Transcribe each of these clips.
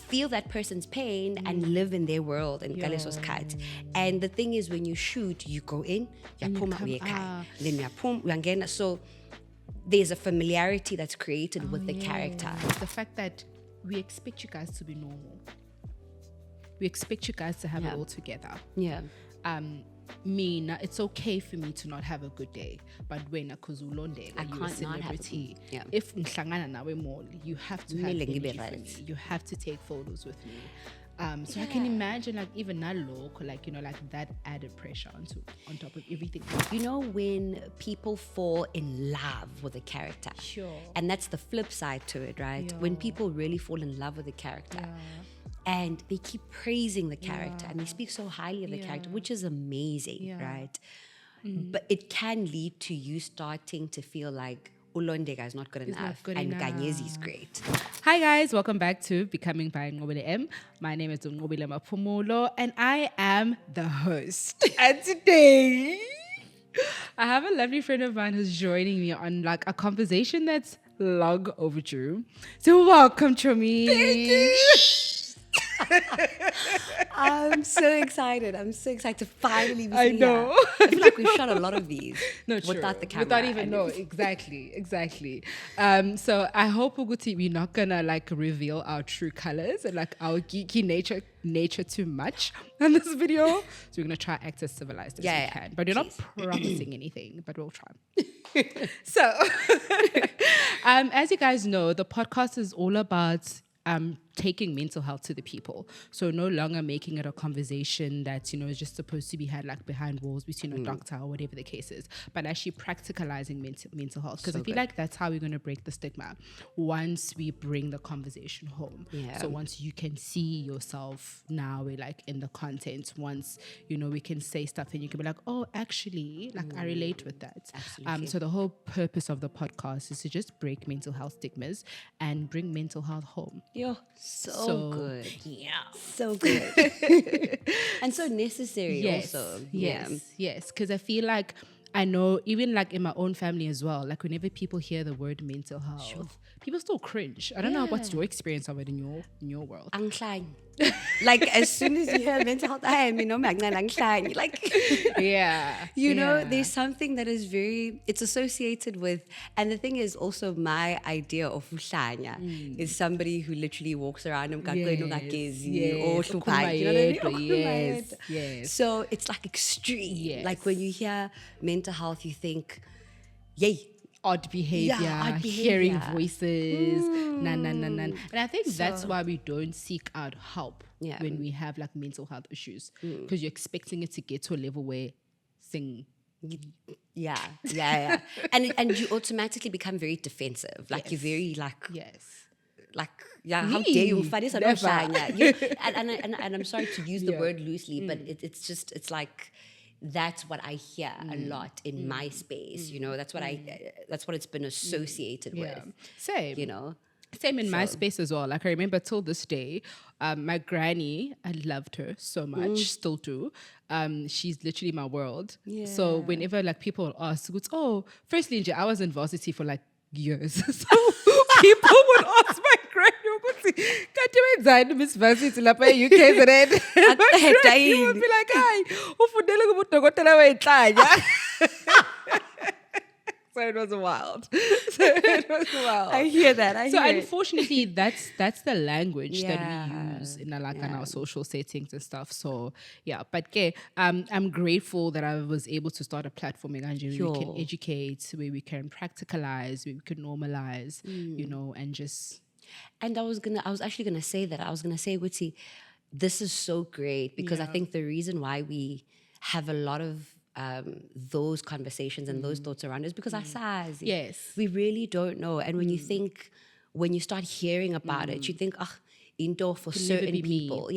feel that person's pain and live in their world and Galeso's cut. And the thing is, when you shoot, you go in, then uyangena. So there's a familiarity that's created with the character. The fact that we expect you guys to be normal. We expect you guys to have it all together. Yeah. It's okay for me to not have a good day, but when because Ulondge, you're a celebrity, if ngihlangana nawe mall, you have to have energy for me. You have to take photos with me. So I can imagine like even that look, like like that added pressure on top of everything. When people fall in love with a character, and that's the flip side to it, right? When people really fall in love with a character. And they keep praising the character and they speak so highly of the character, which is amazing, right? But it can lead to you starting to feel like Ulondeka is not good enough and Ganyezi is great. Hi guys, welcome back to Becoming by Nqobileh. My name is Nqobile Maphumulo and I am the host. And today I have a lovely friend of mine who's joining me on like a conversation that's long overdue. So welcome, Chomi. Thank you. I'm so excited to finally be here. I know. I feel like we've shot a lot of these without the camera. Without even know. Exactly. So I hope Uguti, we're not gonna like reveal our true colors and like our geeky nature too much on this video. So we're gonna try act as civilized as we can. But we're not promising anything, but we'll try. So as you guys know, the podcast is all about taking mental health to the people. So no longer making it a conversation that, is just supposed to be had like behind walls between a doctor or whatever the case is, but actually practicalizing mental health. Because I feel like that's how we're going to break the stigma once we bring the conversation home. Yeah. So once you can see yourself now, we're like in the content, once, we can say stuff and you can be like, oh, actually, like I relate with that. Absolutely. So the whole purpose of the podcast is to just break mental health stigmas and bring mental health home. Yeah. So good. Yeah. So good. And so necessary also. Yes. Because I feel like I know even like in my own family as well, like whenever people hear the word mental health, people still cringe. I don't know what's your experience of it in your world. Like as soon as you hear mental health, like there's something that is it's associated with, and the thing is also my idea of uhlanya is somebody who literally walks around and so it's like extreme. Like when you hear mental health, you think, yay. Odd behavior, hearing voices, And I think that's why we don't seek out help when we have like mental health issues, because you're expecting it to get to a level where and you automatically become very defensive. Like you're very like how dare you? And I'm sorry to use the word loosely, but it's like. That's what I hear a lot in my space, that's what it's been associated with. Same. Same in my space as well. Like I remember till this day, my granny, I loved her so much, still do. She's literally my world. Yeah. So whenever like people ask, firstly, I was in varsity for like years. So people would ask my granny, can't you imagine Miss Varsity lapha eUKZN? My granny would be like, hi, ufundele kubudokotela wenhlanya. So it was wild. I hear that. So unfortunately, that's the language that we use in in our social settings and stuff. So but I'm grateful that I was able to start a platform where we can educate, where we can practicalize, where we can normalize, and just. And I was actually gonna say that. I was gonna say, Witty, this is so great because I think the reason why we have a lot of those conversations and those thoughts around is because our size. Yes. We really don't know. And when you start hearing about it, you think, into for certain people. Or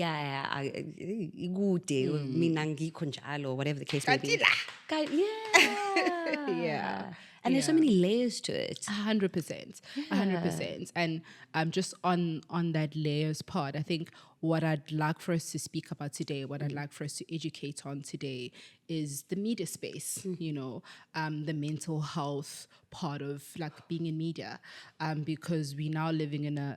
whatever the case may be. And there's so many layers to it. 100%. And just on that layers part, I think what I'd like for us to speak about today, what I'd like for us to educate on today is the media space, you know, the mental health part of like being in media, because we're now living in a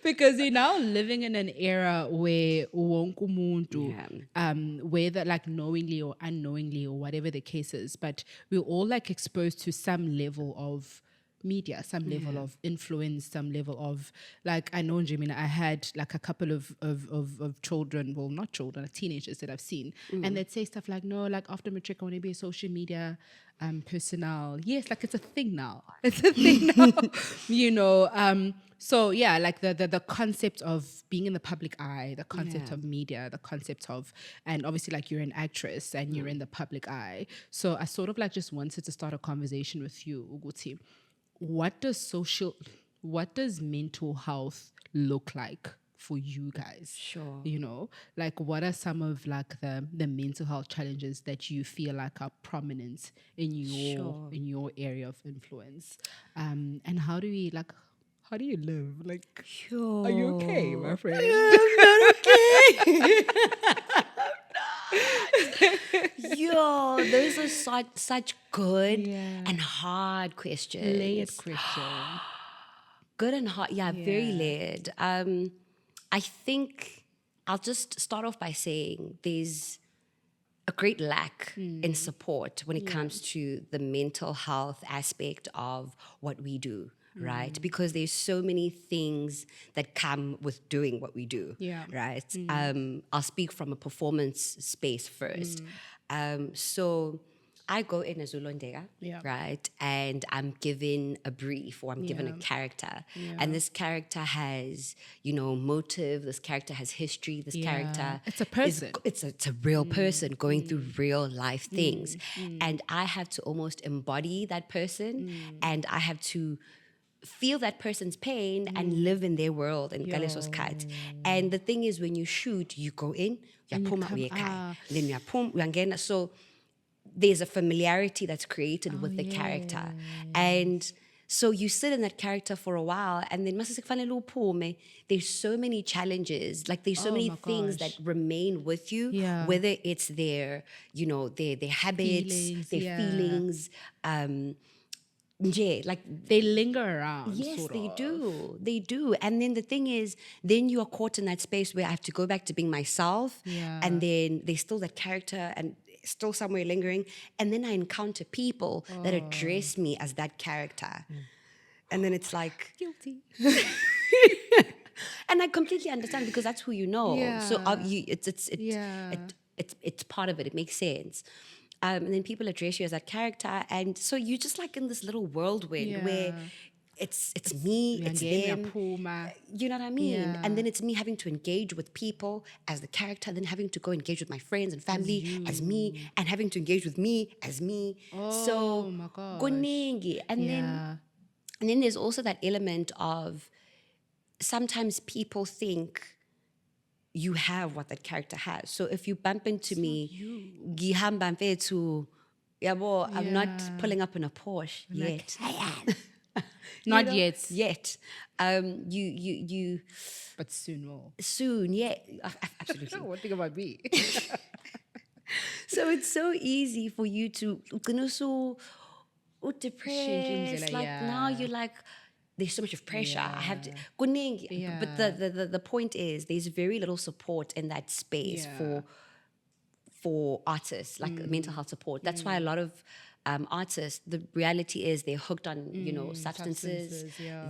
because we're now living in an era where wonke umuntu, whether like knowingly or unknowingly or whatever the case is, but we're all like exposed to some level of media, some level of influence, some level of like, I know, Jimina, I had like a couple of children, well, not children, like teenagers that I've seen, and they'd say stuff like, no, like after matric I want to be a social media personnel. Yes, like it's a thing now. It's a thing now, you know. So yeah, like the concept of being in the public eye, the concept of media, the concept of, and obviously like you're an actress and you're in the public eye. So I sort of like just wanted to start a conversation with you, Uguti. What does mental health look like for you guys? Sure. You know, like what are some of like the mental health challenges that you feel like are prominent in your area of influence? And how do you live? Like, Sure. are you okay, my friend? I'm not okay. Yo, those are such good and hard questions. Layered question. Good and hard, very layered. I think I'll just start off by saying there's a great lack in support when it comes to the mental health aspect of what we do. Right, because there's so many things that come with doing what we do. Right. I'll speak from a performance space first. So I go in as Ulondeka, right, and I'm given a brief or I'm given a character, and this character has, you know, motive. This character has history. This character, it's a person. It's a real person going through real life things, and I have to almost embody that person, and I have to feel that person's pain and live in their world and Galesos cut. And the thing is, when you shoot, you go in, and then you so there's a familiarity that's created with the character. And so you sit in that character for a while, and then there's so many challenges, like there's so many things that remain with you, whether it's their, you know, their habits, their feelings, like they linger around. Yes, they do. And then the thing is, then you are caught in that space where I have to go back to being myself, and then there's still that character and still somewhere lingering, and then I encounter people that address me as that character, and then it's like guilty. And I completely understand, because that's who you know. So it's part of it. It makes sense. And then people address you as that character, and so you're just like in this little whirlwind where it's me, it's them. You know what I mean? And then it's me having to engage with people as the character, then having to go engage with my friends and family as me, and having to engage with me as me. So my gosh. kuningi. And then there's also that element of sometimes people think you have what that character has. So if you bump into me, gihamba mfethu, yabo, I'm not pulling up in a Porsche yet. Not yet. Yet. You. But soon will. Soon, yeah. Absolutely. One thing about me. So it's so easy for you to depressed. Like now you're like, there's so much of pressure. I have to kuningi. But the point is, there's very little support in that space for artists, like mental health support. That's why a lot of artists, the reality is they're hooked on, you know, substances.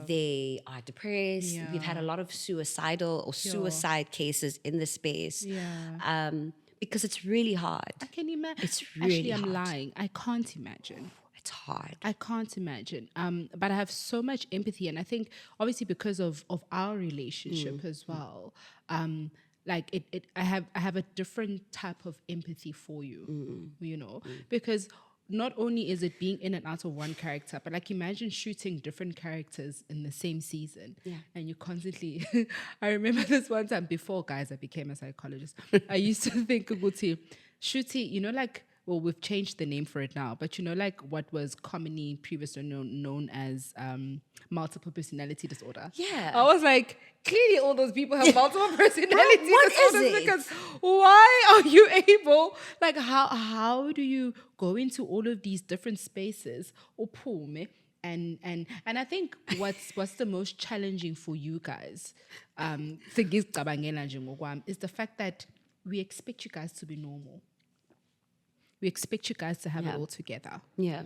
They are depressed. We've had a lot of suicidal or suicide cases in the space. Because it's really hard. I can imagine. It's really hard. I'm lying. I can't imagine. It's hard. I can't imagine. But I have so much empathy, and I think obviously because of our relationship as well. Like I have a different type of empathy for you, you know, because not only is it being in and out of one character, but like imagine shooting different characters in the same season, and you constantly. I remember this one time before, guys, I became a psychologist. I used to think, Uguti, shooting, you know, like well, we've changed the name for it now, but like what was commonly previously known as multiple personality disorder. Yeah. I was like, clearly all those people have multiple personality What is disorders it? because why are you able, like how do you go into all of these different spaces or and I think what's the most challenging for you guys is the fact that we expect you guys to be normal. We expect you guys to have it all together. Yeah.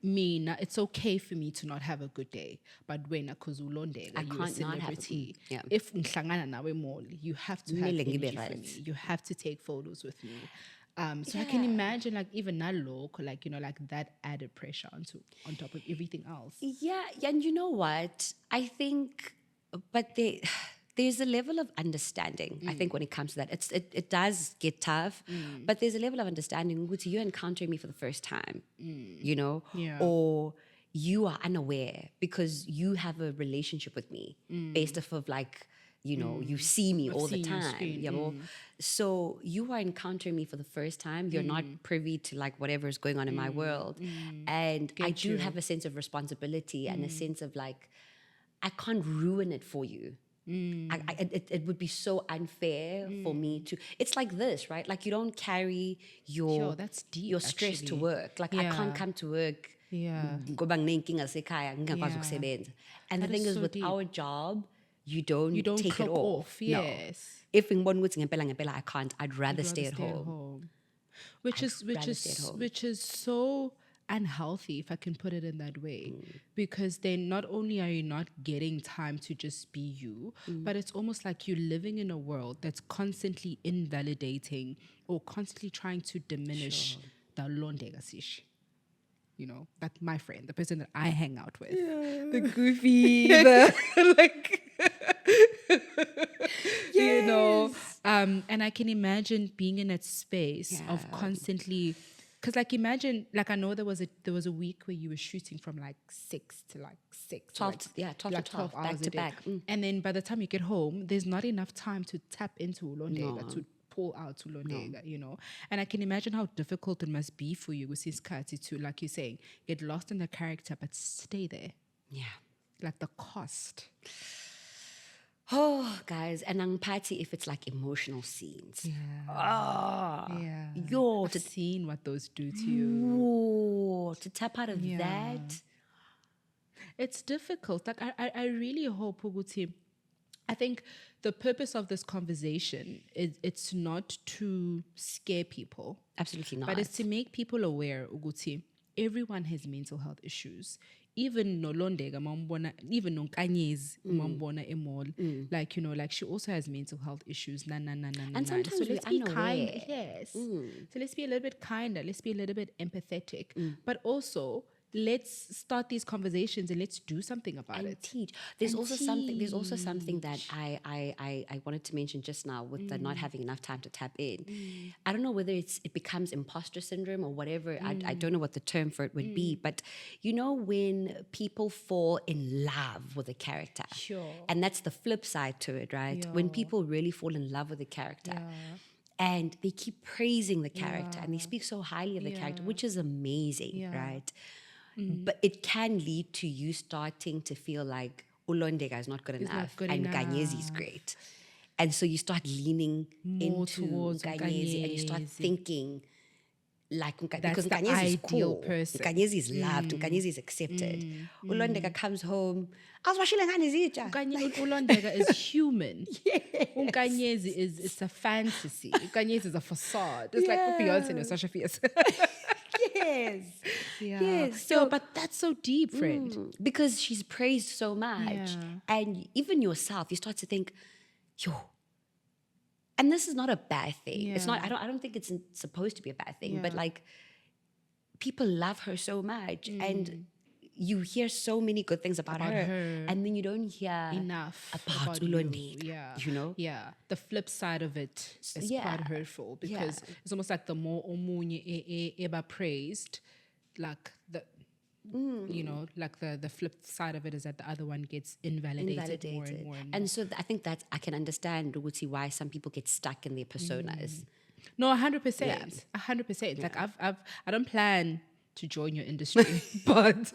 It's okay for me to not have a good day, but when Ulondge, you're a celebrity. If ngihlangana nawe mall, you have to have energy for me. You have to take photos with me. So I can imagine like even that look, like like that added pressure on top of everything else. Yeah, and you know what? I think, but there's a level of understanding. I think when it comes to that, it does get tough, but there's a level of understanding. You're encountering me for the first time, or you are unaware because you have a relationship with me based off of like. You see me all the time. So you are encountering me for the first time. You're not privy to like whatever is going on in my world. And I do have a sense of responsibility and a sense of like, I can't ruin it for you. It would be so unfair for me to. It's like this, right? Like you don't carry that's deep, your stress to work. Like I can't come to work. And the thing is, with our job, you don't take it off. Yes. No. If I can't, I'd rather stay at home. Which is so unhealthy, if I can put it in that way, because then not only are you not getting time to just be you, but it's almost like you're living in a world that's constantly invalidating or constantly trying to diminish the Londeka Sishi. Like my friend, the person that I hang out with, the goofy, the like, and I can imagine being in that space of constantly, because like imagine, like I know there was a week where you were shooting from like 6 to like 6, 12 to 12 hours back to back, and then by the time you get home, there's not enough time to tap into Ulondeka to pull out to Londeka, and I can imagine how difficult it must be for you with this Kati to, like you're saying, get lost in the character but stay there. Like the cost. Oh, guys, and I'm party if it's like emotional scenes. I've seen what those do to you. To tap out of that, it's difficult. Like I really hope Uguti. I think the purpose of this conversation is it's not to scare people. Absolutely not. But it's to make people aware, Uguti, everyone has mental health issues. Even Londeka, even Nkanyezi, emol, like like she also has mental health issues. And sometimes so let's be unaware. kind. Yes. So let's be a little bit kinder. Let's be a little bit empathetic. But also, let's start these conversations and let's do something about it. Teach. There's also something that I wanted to mention just now with the not having enough time to tap in. I don't know whether it becomes imposter syndrome or whatever. I don't know what the term for it would be, but when people fall in love with a character, and that's the flip side to it, right? When people really fall in love with a character. And they keep praising the character and they speak so highly of the character, which is amazing, right? But it can lead to you starting to feel like Ulondeka is not good enough and Nkanyezi is great. And so you start leaning more into towards Nkanyezi and you start thinking like that's because the Nkanyezi is ideal cool. person. Nkanyezi is loved. Nkanyezi is accepted. Ulondeka comes home. Ulondeka is human. Nkanyezi is a fantasy. Nkanyezi is a facade. It's like Beyonce and Sasha Fierce. Yes. So, but that's so deep, friend. Because she's praised so much. And even yourself, you start to think, and this is not a bad thing. It's not, I don't think it's supposed to be a bad thing, but like people love her so much and you hear so many good things about her and then you don't hear enough about Ulondeka, the flip side of it is quite hurtful because it's almost like the more omunye eba praised, like the like the flip side of it is that the other one gets invalidated. More and more. And so I think that I can understand why some people get stuck in their personas. No, 100%. 100%. Like I don't plan to join your industry, but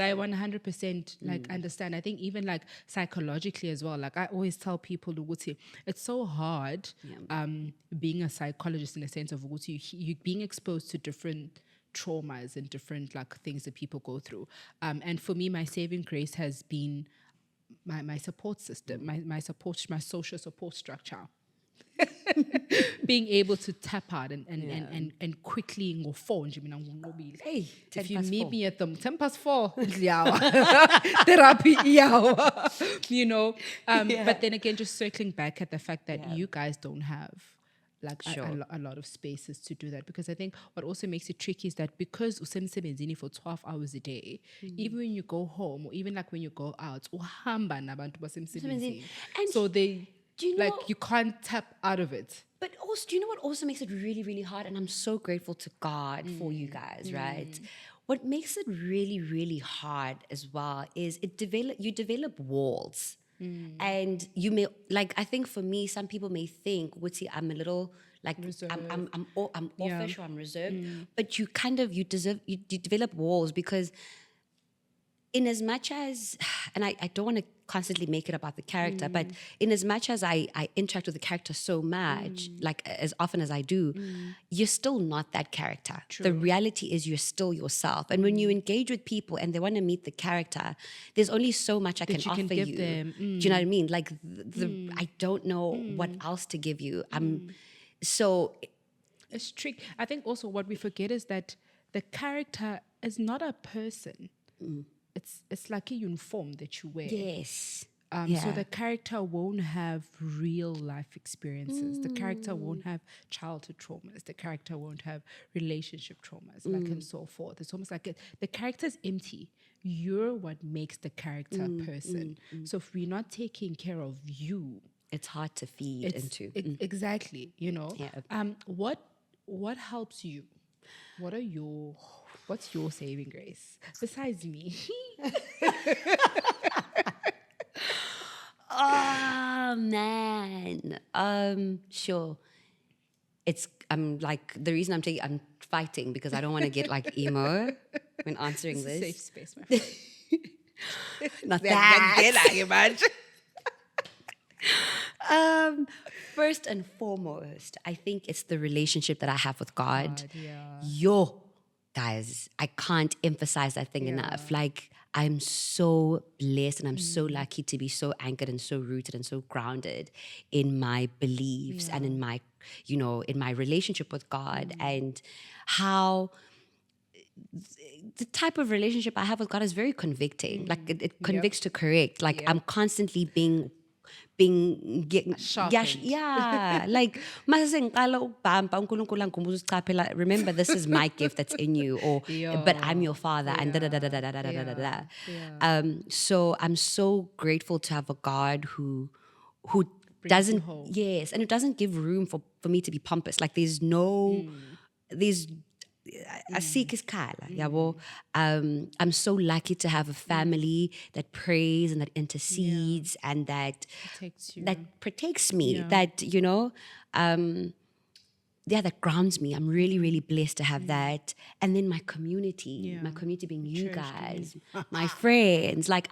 I 100% like understand. I think even like psychologically as well. Like I always tell people, Uguti, it's so hard being a psychologist in the sense of Uguti, you being exposed to different traumas and different like things that people go through. And for me, my saving grace has been my support system, my social support structure. Being able to tap out and quickly go phone. Hey, if you meet me at the 4:10, therapy hour, you know. But then again, just circling back at the fact that you guys don't have like a lot of spaces to do that, because I think what also makes it tricky is that because usemsebenzini for 12 hours a day, even when you go home or even like when you go out, uhamba nabantu basemsebenzini, so they you can't tap out of it. But also, do you know what also makes it really, really hard? And I'm so grateful to God for you guys, right? What makes it really, really hard as well is you develop walls. And you may, like, I think for me, some people may think, Witty, I'm a little, like, I'm offish or I'm reserved. But you kind of, you develop walls because in as much as, and I don't want to constantly make it about the character, but in as much as I interact with the character so much, like as often as I do, you're still not that character. True. The reality is you're still yourself. And when you engage with people and they want to meet the character, there's only so much I can offer give you. them. Do you know what I mean? Like I don't know what else to give you. So it's tricky. I think also what we forget is that the character is not a person. It's like a uniform that you wear. Yes. So the character won't have real life experiences. The character won't have childhood traumas. The character won't have relationship traumas, like and so forth. It's almost like the character's empty. You're what makes the character a person. So if we're not taking care of you, it's hard to feed into. Exactly, you know. Yeah. What helps you? What's your saving grace besides me? Oh man. Sure. I'm like, the reason I'm fighting because I don't want to get like emo when answering this. Safe space, my friend. Not that. First and foremost, I think it's the relationship that I have with God. Yo, guys, I can't emphasize that thing enough. Like, I'm so blessed and I'm so lucky to be so anchored and so rooted and so grounded in my beliefs and in my, in my relationship with God, and how the type of relationship I have with God is very convicting. Like it convicts to correct. Like I'm constantly being like remember, this is my gift that's in you, or but I'm your father, and so I'm so grateful to have a God who doesn't and it doesn't give room for me to be pompous. Like there's I seek his kala, yabo. I'm so lucky to have a family that prays and that intercedes and that protects me. That that grounds me. I'm really, really blessed to have that. And then my community being you guys, my friends. Like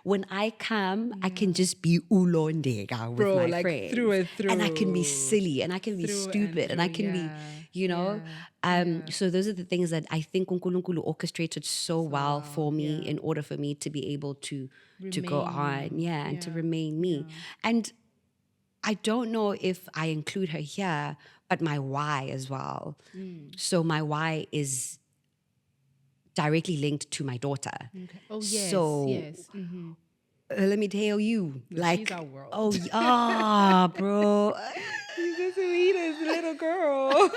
when I come, I can just be Ulondeka with my like friends. Through and through. And I can be silly and I can be stupid and I can be, so those are the things that I think Unkulunkulu orchestrated so well for me in order for me to be able to go on, and to remain me. And I don't know if I include her here, but my why as well. So my why is directly linked to my daughter. Okay. Oh, yes, so, yes. Let me tell you. Like, she's our world. Oh, bro. She's the sweetest little girl.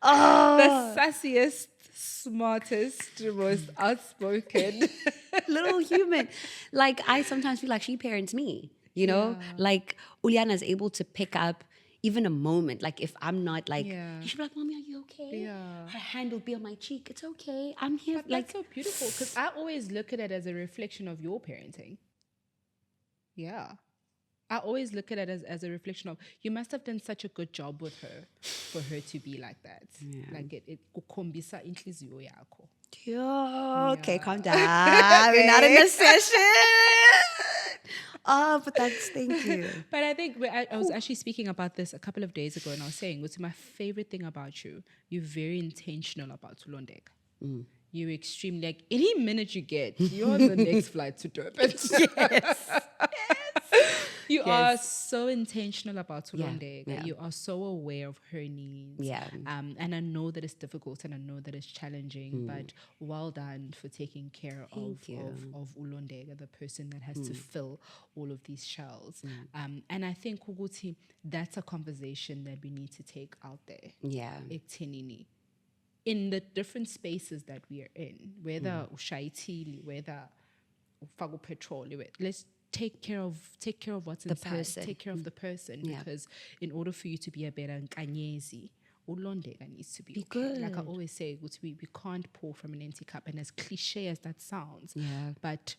The sassiest, smartest, most outspoken. Little human. Like, I sometimes feel like she parents me. Like Uliana is able to pick up even a moment. Like if I'm not like, she'll be like, "Mommy, are you okay?" Her hand will be on my cheek. It's okay. I'm here. But that's so beautiful, because I always look at it as a reflection of your parenting. Yeah. I always look at it as a reflection of, you must have done such a good job with her for her to be like that. Yeah. Like it kukhombisa inhliziyo yakho. Okay, calm down. We're not in a session. Oh, but thank you. But I think I was actually speaking about this a couple of days ago, and I was saying, what's my favorite thing about you? You're very intentional about Ulondeka. You're extremely, like, any minute you get, you're on the next flight to Durban. Yes. You are so intentional about Ulondeka. Yeah. You are so aware of her needs. Yeah. And I know that it's difficult and I know that it's challenging, but well done for taking care of Ulondeka, the person that has to fill all of these shells. And I think Uguti, that's a conversation that we need to take out there. Yeah. Ekuthenini, in the different spaces that we are in, whether ushayitili, whether ufagu petrol, let's take care of what's inside. Person. Take care of the person, because in order for you to be a better nkanyezi, Ulondeka needs to be okay. good. Like I always say, we can't pour from an empty cup, and as cliche as that sounds, but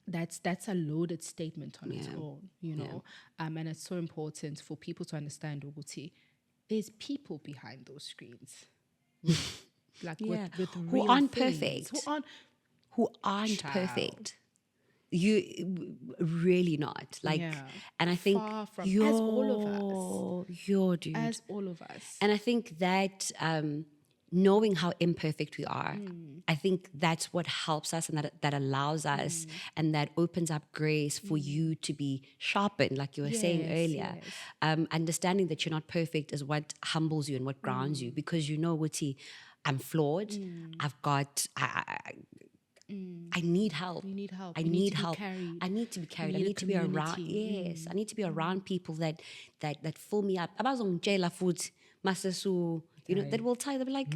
that's a loaded statement on its own, you know. And it's so important for people to understand, Uguti, there's people behind those screens. Like with who real aren't things. perfect. Who aren't perfect. You really not. Like, and I think far from, as all of us. You're dude. As all of us. And I think that knowing how imperfect we are, I think that's what helps us, and that allows us, and that opens up grace for you to be sharpened, like you were saying earlier. Understanding that you're not perfect is what humbles you and what grounds you, because you know, Wuti, I'm flawed. I've got... I need help. You need help. I need help. I need to be carried. I need to be around. Yes, I need to be around people that fill me up. Abazongitshela futhi masesu, you know, that will tell you, they'll be like,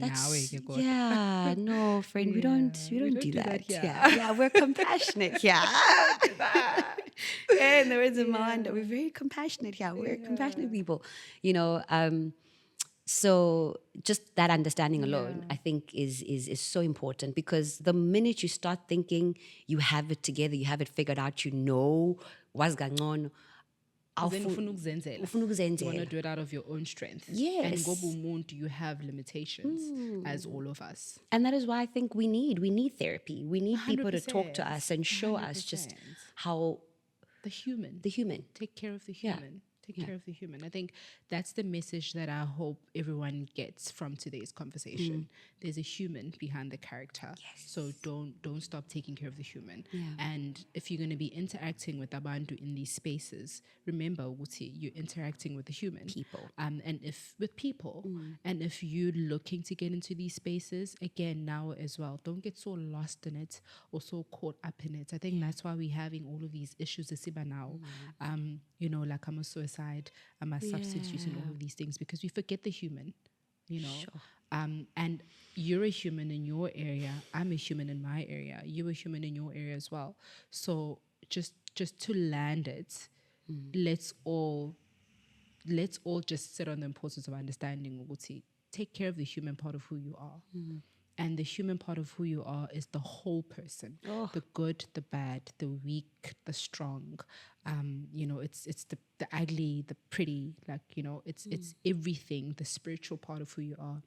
that's, yeah, no, friend, we don't do that. Yeah, we're compassionate. Yeah. And there is a mind that we're very compassionate. Yeah, we're compassionate people. You know, so just that understanding alone, I think, is so important, because the minute you start thinking you have it together, you have it figured out, you know what's going on, then you want to do it out of your own strength. Yes. And you have limitations, as all of us. And that is why I think we need therapy. We need people to talk to us and show 100%. Us just how the human take care of the human. Take care of the human. I think that's the message that I hope everyone gets from today's conversation. There's a human behind the character. Yes. So don't stop taking care of the human. Yeah. And if you're going to be interacting with Abantu in these spaces, remember, Wuti, you're interacting with the human. People. And if with people, and if you're looking to get into these spaces, again, now as well, don't get so lost in it or so caught up in it. I think that's why we're having all of these issues now. You know, like I'm a suicide, I'm a substitute, and all of these things, because we forget the human, you know. Sure. And you're a human in your area, I'm a human in my area, you're a human in your area as well. So just to land it, let's all just sit on the importance of understanding, Uguti, take care of the human part of who you are. And the human part of who you are is the whole person. The good, the bad, the weak, the strong. You know, it's the ugly, the pretty, like, you know, it's everything. The spiritual part of who you are.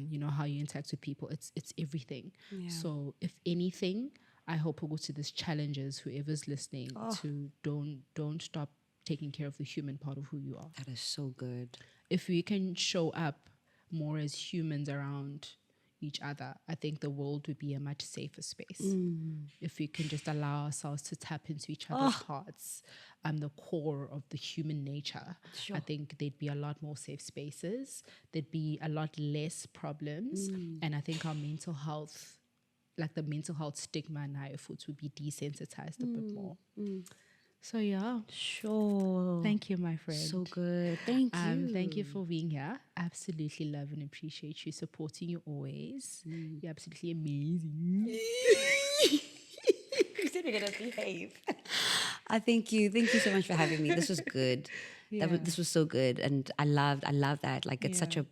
You know, how you interact with people. It's everything. Yeah. So if anything, I hope Uguti, this challenges whoever's listening to don't stop taking care of the human part of who you are. That is so good. If we can show up more as humans around each other, I think the world would be a much safer space. If we can just allow ourselves to tap into each other's hearts and the core of the human nature, I think there'd be a lot more safe spaces. There'd be a lot less problems. And I think our mental health, like the mental health stigma and foods, would be desensitized a bit more. So yeah. Sure. Thank you, my friend. So good. Thank you. Thank you for being here. Absolutely love and appreciate you, supporting you always. You're absolutely amazing. You said you're gonna behave. I thank you. Thank you so much for having me. This was good. This was so good. And I love that. Like, it's such a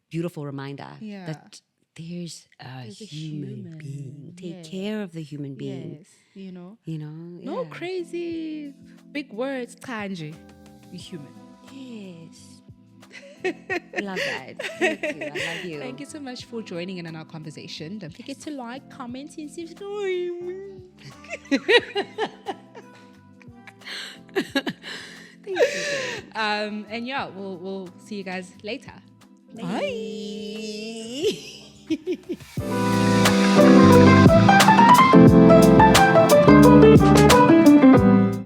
beautiful reminder that there's a human being. Take care of the human being. Yes, you know. yeah. No crazy big words, kanji. Be human. Yes. Love that. Thank you. I love you. Thank you so much for joining in on our conversation. Don't forget to like, comment, and subscribe. Thank you. And yeah, we'll see you guys later. Bye.